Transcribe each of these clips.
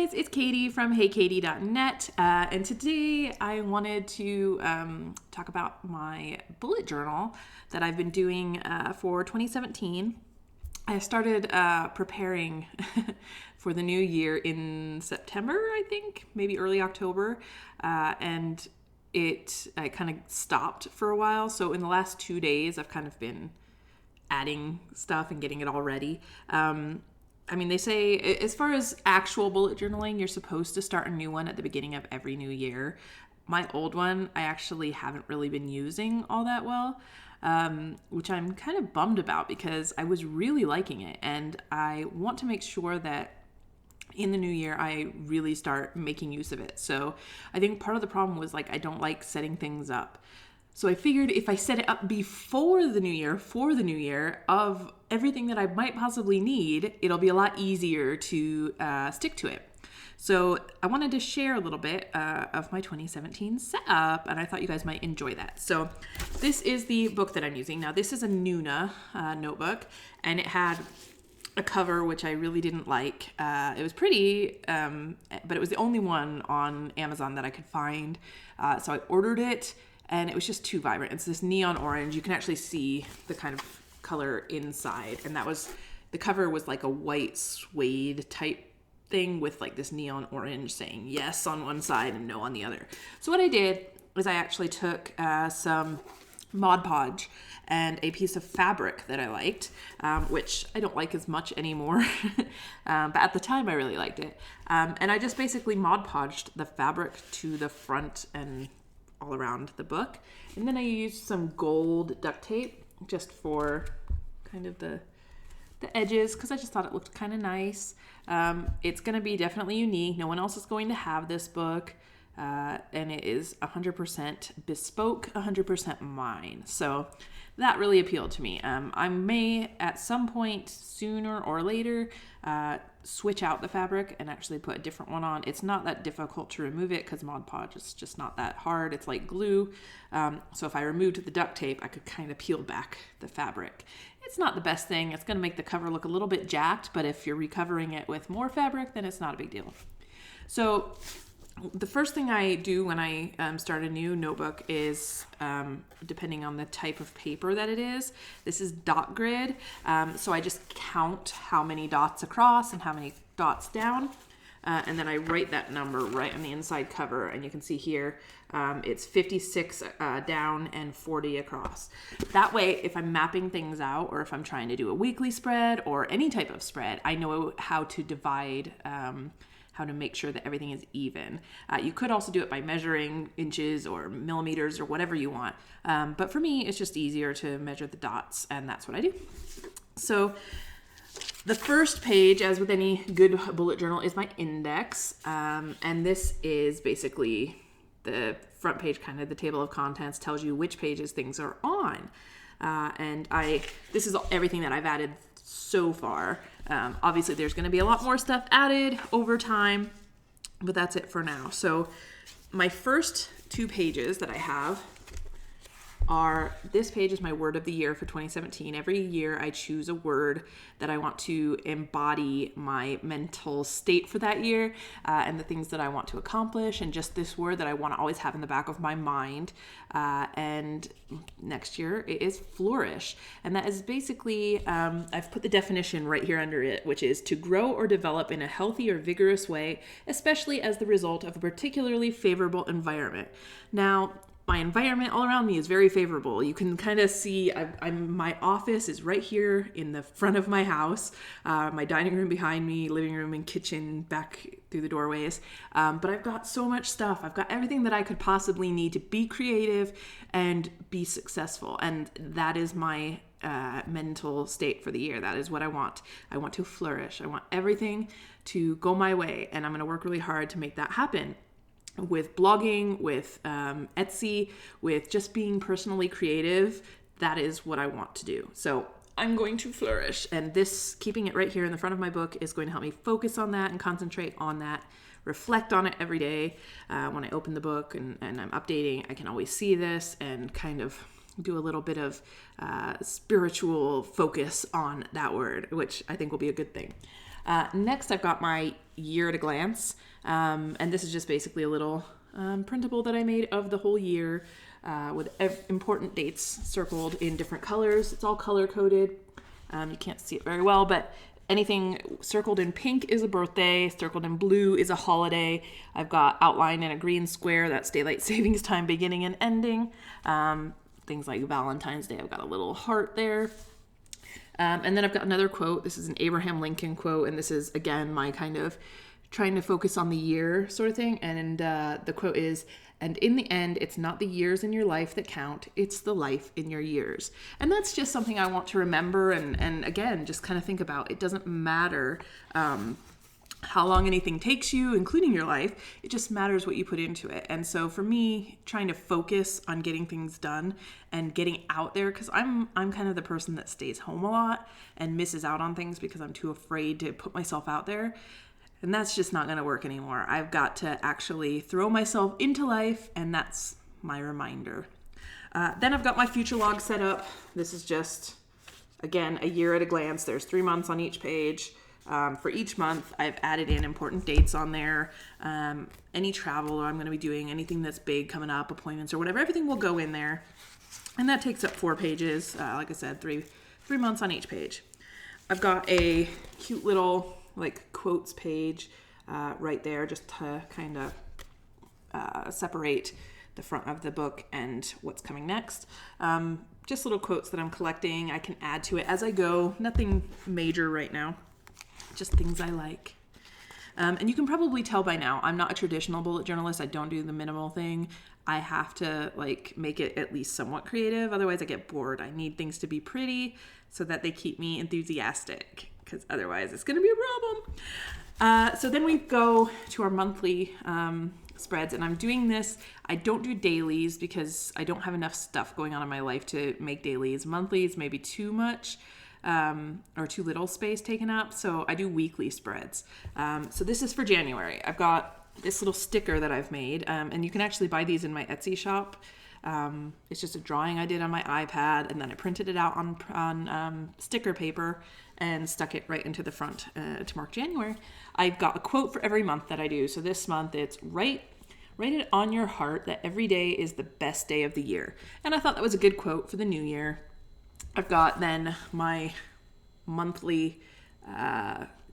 guys, it's Katie from heykatie.net, and today I wanted to talk about my bullet journal that I've been doing for 2017. I started preparing for the new year in September, I think, maybe early October, and I kind of stopped for a while. So in the last 2 days, I've kind of been adding stuff and getting it all ready. They say as far as actual bullet journaling, you're supposed to start a new one at the beginning of every new year. My old one, I actually haven't really been using all that well, which I'm kind of bummed about because I was really liking it. And I want to make sure that in the new year, I really start making use of it. So I think part of the problem was I don't like setting things up. So I figured if I set it up before the new year, for the new year, of everything that I might possibly need, it'll be a lot easier to stick to it. So I wanted to share a little bit of my 2017 setup, and I thought you guys might enjoy that. So this is the book that I'm using. Now, this is a Nuna notebook, and it had a cover which I really didn't like. It was pretty, but it was the only one on Amazon that I could find. So I ordered it, and it was just too vibrant. It's this neon orange. You can actually see the kind of color inside. And the cover was like a white suede type thing with this neon orange saying yes on one side and no on the other. So what I did is I actually took some Mod Podge and a piece of fabric that I liked, which I don't like as much anymore, but at the time I really liked it. And I just basically Mod Podged the fabric to the front and all around the book. And then I used some gold duct tape just for kind of the edges, because I just thought it looked kind of nice. It's going to be definitely unique. No one else is going to have this book. And it is 100% bespoke, 100% mine. So that really appealed to me. I may at some point sooner or later switch out the fabric and actually put a different one on. It's not that difficult to remove it because Mod Podge is just not that hard. It's like glue. So if I removed the duct tape, I could kind of peel back the fabric. It's not the best thing. It's going to make the cover look a little bit jacked, but if you're recovering it with more fabric, then it's not a big deal. So the first thing I do when I start a new notebook is, depending on the type of paper that it is, this is dot grid. So I just count how many dots across and how many dots down. And then I write that number right on the inside cover. And you can see here, it's 56 down and 40 across. That way, if I'm mapping things out or if I'm trying to do a weekly spread or any type of spread, I know how to divide how to make sure that everything is even. You could also do it by measuring inches or millimeters or whatever you want. But for me, it's just easier to measure the dots, and that's what I do. So the first page, as with any good bullet journal, is my index. And this is basically the front page, kind of the table of contents, tells you which pages things are on. This is everything that I've added so far. Obviously, there's going to be a lot more stuff added over time, but that's it for now. So my first 2 pages that I have this page is my word of the year for 2017. Every year I choose a word that I want to embody my mental state for that year, and the things that I want to accomplish, and just this word that I want to always have in the back of my mind. And next year it is flourish. And that is basically, I've put the definition right here under it, which is to grow or develop in a healthy or vigorous way, especially as the result of a particularly favorable environment. Now, my environment all around me is very favorable. You can kind of see my office is right here in the front of my house, my dining room behind me, living room and kitchen back through the doorways. But I've got so much stuff. I've got everything that I could possibly need to be creative and be successful. And that is my mental state for the year. That is what I want. I want to flourish. I want everything to go my way, and I'm going to work really hard to make that happen. With blogging, with Etsy, with just being personally creative, that is what I want to do. So I'm going to flourish. And this, keeping it right here in the front of my book, is going to help me focus on that and concentrate on that, reflect on it every day. When I open the book and I'm updating, I can always see this and kind of do a little bit of spiritual focus on that word, which I think will be a good thing. Next, I've got my year at a glance. And this is just basically a little printable that I made of the whole year with important dates circled in different colors. It's all color coded. You can't see it very well, but anything circled in pink is a birthday, circled in blue is a holiday. I've got outlined in a green square, that's daylight savings time beginning and ending. Things like Valentine's Day, I've got a little heart there. And then I've got another quote. This is an Abraham Lincoln quote, and this is, again, my kind of trying to focus on the year sort of thing. And the quote is, "And in the end, it's not the years in your life that count, it's the life in your years." And that's just something I want to remember and again, just kind of think about. It doesn't matter how long anything takes you, including your life. It just matters what you put into it. And so for me, trying to focus on getting things done and getting out there, because I'm kind of the person that stays home a lot and misses out on things because I'm too afraid to put myself out there. And that's just not going to work anymore. I've got to actually throw myself into life, and that's my reminder. Then I've got my future log set up. This is just, again, a year at a glance. There's 3 months on each page. For each month, I've added in important dates on there. Any travel I'm going to be doing, anything that's big coming up, appointments or whatever, everything will go in there. And that takes up 4 pages. Like I said, three months on each page. I've got a cute little quotes page right there just to kind of separate the front of the book and what's coming next. Just little quotes that I'm collecting. I can add to it as I go. Nothing major right now. Just things I like. And you can probably tell by now, I'm not a traditional bullet journalist. I don't do the minimal thing. I have to make it at least somewhat creative. Otherwise I get bored. I need things to be pretty so that they keep me enthusiastic, because otherwise it's going to be a problem. So then we go to our monthly spreads, and I'm doing this. I don't do dailies because I don't have enough stuff going on in my life to make dailies. Monthlies maybe too much. Or too little space taken up. So I do weekly spreads. So this is for January. I've got this little sticker that I've made, and you can actually buy these in my Etsy shop. It's just a drawing I did on my iPad, and then I printed it out on sticker paper and stuck it right into the front to mark January. I've got a quote for every month that I do. So this month it's write it on your heart that every day is the best day of the year. And I thought that was a good quote for the new year. I've got then my monthly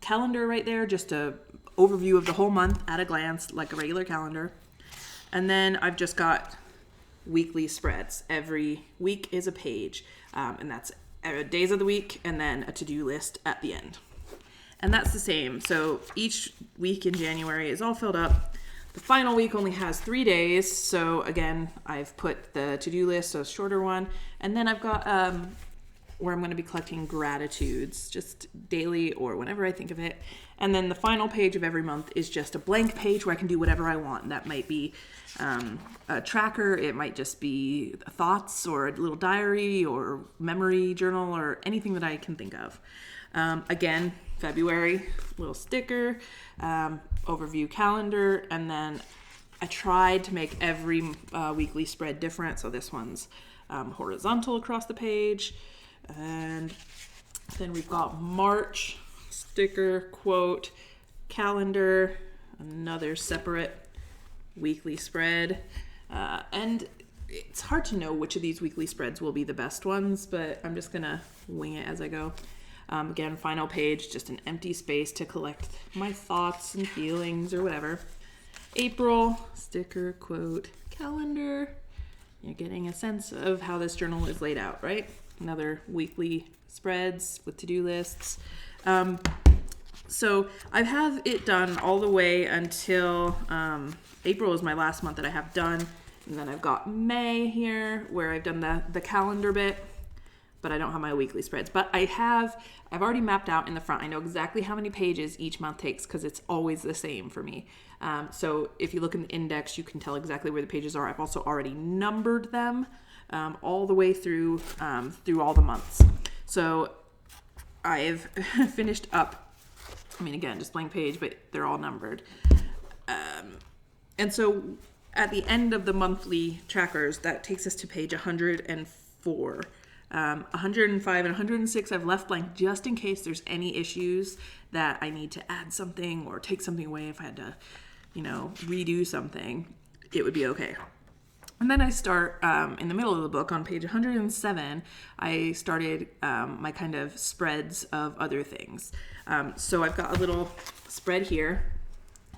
calendar right there, just a overview of the whole month at a glance, like a regular calendar. And then I've just got weekly spreads. Every week is a page, and that's days of the week and then a to-do list at the end. And that's the same. So each week in January is all filled up. The final week only has 3 days. So again, I've put the to-do list, so a shorter one. And then I've got where I'm going to be collecting gratitudes, just daily or whenever I think of it. And then the final page of every month is just a blank page where I can do whatever I want. That might be a tracker. It might just be thoughts or a little diary or memory journal or anything that I can think of. Again, February, little sticker, overview calendar, and then I tried to make every weekly spread different. So this one's horizontal across the page. And then we've got March, sticker, quote, calendar, another separate weekly spread. And it's hard to know which of these weekly spreads will be the best ones, but I'm just going to wing it as I go. Again, final page, just an empty space to collect my thoughts and feelings or whatever. April, sticker, quote, calendar. You're getting a sense of how this journal is laid out, right? Another weekly spreads with to-do lists. So I have it done all the way until April is my last month that I have done. And then I've got May here where I've done the calendar bit, but I don't have my weekly spreads. But I've already mapped out in the front. I know exactly how many pages each month takes because it's always the same for me. So if you look in the index, you can tell exactly where the pages are. I've also already numbered them all the way through all the months. So I've finished up, again, just blank page, but they're all numbered. And so at the end of the monthly trackers, that takes us to page 104. 105 and 106 I've left blank just in case there's any issues that I need to add something or take something away. If I had to, redo something, it would be okay. And then I start in the middle of the book on page 107, I started my kind of spreads of other things. So I've got a little spread here,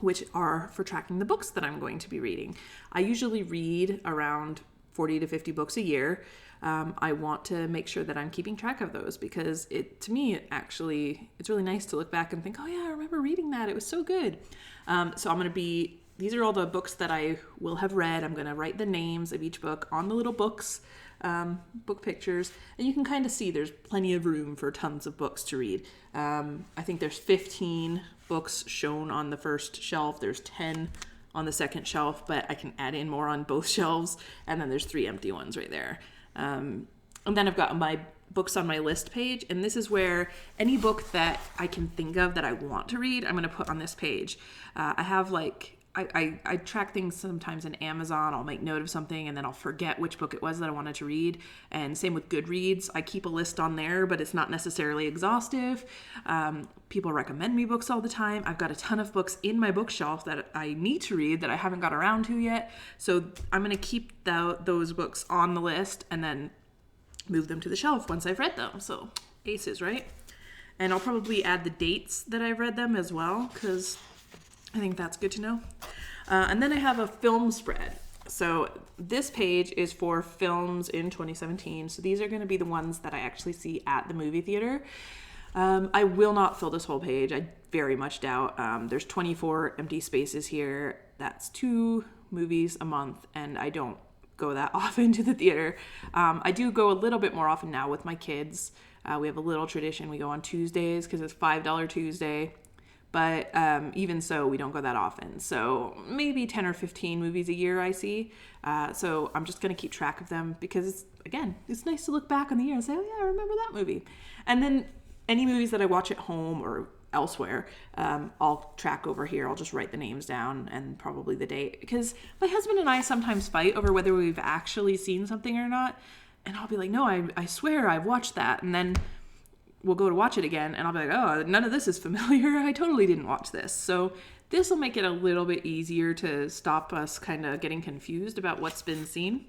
which are for tracking the books that I'm going to be reading. I usually read around 40 to 50 books a year. I want to make sure that I'm keeping track of those because it's really nice to look back and think, oh yeah, I remember reading that. It was so good. So these are all the books that I will have read. I'm going to write the names of each book on the little books, book pictures, and you can kind of see there's plenty of room for tons of books to read. I think there's 15 books shown on the first shelf. There's 10 on the second shelf, but I can add in more on both shelves, and then there's 3 empty ones right there. And then I've got my books on my list page, and this is where any book that I can think of that I want to read, I'm going to put on this page. I have I track things sometimes in Amazon. I'll make note of something and then I'll forget which book it was that I wanted to read. And same with Goodreads. I keep a list on there, but it's not necessarily exhaustive. People recommend me books all the time. I've got a ton of books in my bookshelf that I need to read that I haven't got around to yet. So I'm going to keep those books on the list and then move them to the shelf once I've read them. So aces, right? And I'll probably add the dates that I've read them as well, because I think that's good to know. And then I have a film spread. So this page is for films in 2017. So these are going to be the ones that I actually see at the movie theater. I will not fill this whole page. I very much doubt. There's 24 empty spaces here. That's 2 movies a month, and I don't go that often to the theater. I do go a little bit more often now with my kids. We have a little tradition. We go on Tuesdays because it's $5 Tuesday. But even so, we don't go that often. So maybe 10 or 15 movies a year I see. So I'm just going to keep track of them because, again, it's nice to look back on the year and say, oh yeah, I remember that movie. And then any movies that I watch at home or elsewhere, I'll track over here. I'll just write the names down and probably the date. Because my husband and I sometimes fight over whether we've actually seen something or not. And I'll be like, no, I swear I've watched that. And then we'll go to watch it again and I'll be like, oh, none of this is familiar. I totally didn't watch this. So this will make it a little bit easier to stop us kind of getting confused about what's been seen.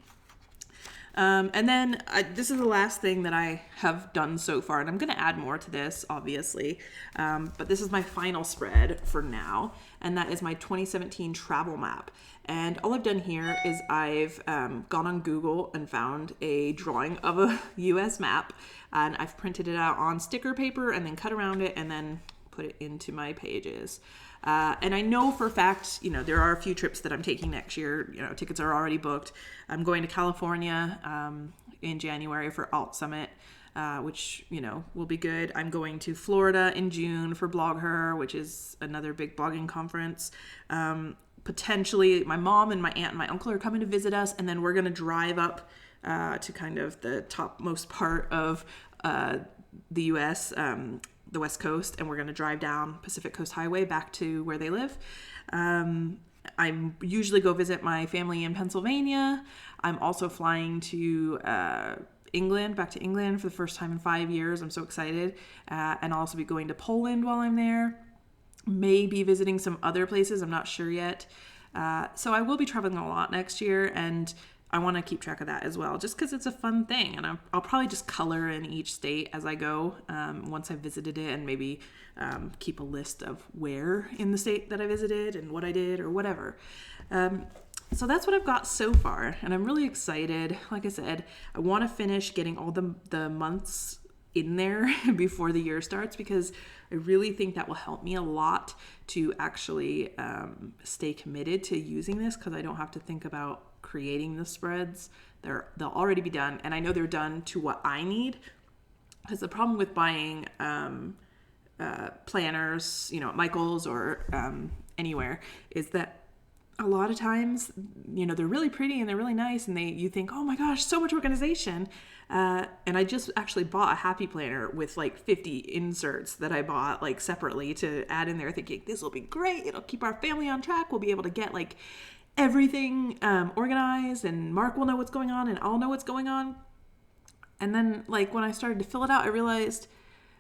And then this is the last thing that I have done so far, and I'm going to add more to this, obviously. But this is my final spread for now, and that is my 2017 travel map. And all I've done here is I've gone on Google and found a drawing of a US map, and I've printed it out on sticker paper and then cut around it and then put it into my pages. And I know for a fact, there are a few trips that I'm taking next year. Tickets are already booked. I'm going to California in January for Alt Summit, which, will be good. I'm going to Florida in June for BlogHer, which is another big blogging conference. Potentially, my mom and my aunt and my uncle are coming to visit us, and then we're going to drive up to kind of the topmost part of the U.S., the West Coast, and we're going to drive down Pacific Coast Highway back to where they live. I usually go visit my family in Pennsylvania. I'm also flying to England, back to England for the first time in 5 years. I'm so excited. And I'll also be going to Poland while I'm there. Maybe visiting some other places. I'm not sure yet. So I will be traveling a lot next year, and I want to keep track of that as well, just because it's a fun thing. And I'll probably just color in each state as I go once I've visited it, and maybe keep a list of where in the state that I visited and what I did or whatever. So that's what I've got so far, and I'm really excited. Like I said, I want to finish getting all the months in there before the year starts, because I really think that will help me a lot to actually stay committed to using this, because I don't have to think about creating the spreads. They'll already be done, and I know they're done to what I need, because the problem with buying planners, at Michael's or anywhere, is that a lot of times, they're really pretty and they're really nice, and you think, oh my gosh, so much organization. And I just actually bought a happy planner with 50 inserts that I bought separately to add in there, thinking this will be great. It'll keep our family on track. We'll be able to get everything organized, and Mark will know what's going on and I'll know what's going on. And then like when I started to fill it out, I realized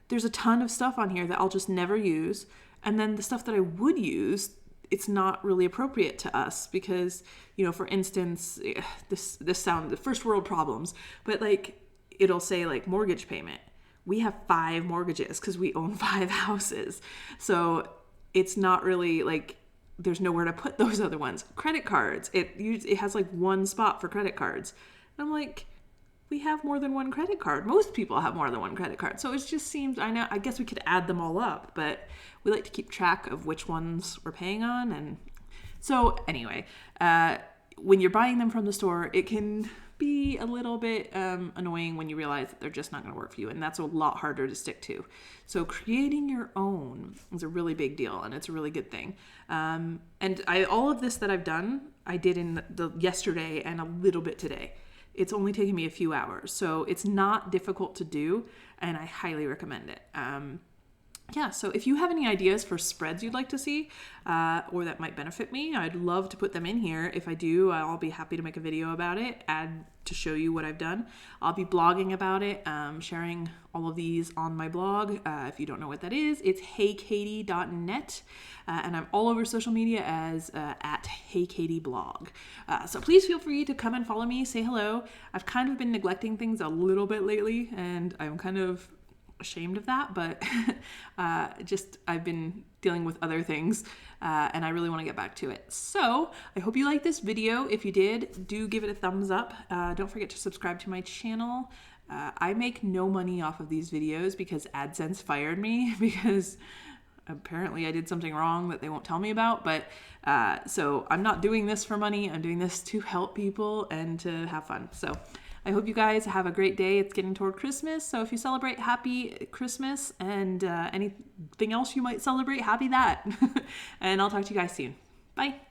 there's a ton of stuff on here that I'll just never use. And then the stuff that I would use, it's not really appropriate to us because, you know, for instance, this sound the first world problems, but like it'll say like mortgage payment. We have 5 mortgages because we own 5 houses. So it's not really like there's nowhere to put those other ones. Credit cards, it has like one spot for credit cards. And I'm like, we have more than one credit card. Most people have more than one credit card. So it just seems, I guess we could add them all up, but we like to keep track of which ones we're paying on. And so anyway, when you're buying them from the store, it can be a little bit annoying when you realize that they're just not going to work for you. And that's a lot harder to stick to. So creating your own is a really big deal, and it's a really good thing. And all of this that I've done, I did in the yesterday and a little bit today. It's only taken me a few hours, so it's not difficult to do, and I highly recommend it. So if you have any ideas for spreads you'd like to see or that might benefit me, I'd love to put them in here. If I do, I'll be happy to make a video about it, to show you what I've done. I'll be blogging about it, sharing all of these on my blog. If you don't know what that is, it's heykatie.net, and I'm all over social media as at heykatieblog. So please feel free to come and follow me, say hello. I've kind of been neglecting things a little bit lately, and I'm kind of ashamed of that, but I've been dealing with other things and I really want to get back to it. So I hope you liked this video. If you did, do give it a thumbs up. Don't forget to subscribe to my channel. I make no money off of these videos because AdSense fired me because apparently I did something wrong that they won't tell me about, but so I'm not doing this for money. I'm doing this to help people and to have fun. So I hope you guys have a great day. It's getting toward Christmas, so if you celebrate, happy Christmas, and anything else you might celebrate, happy that. And I'll talk to you guys soon. Bye.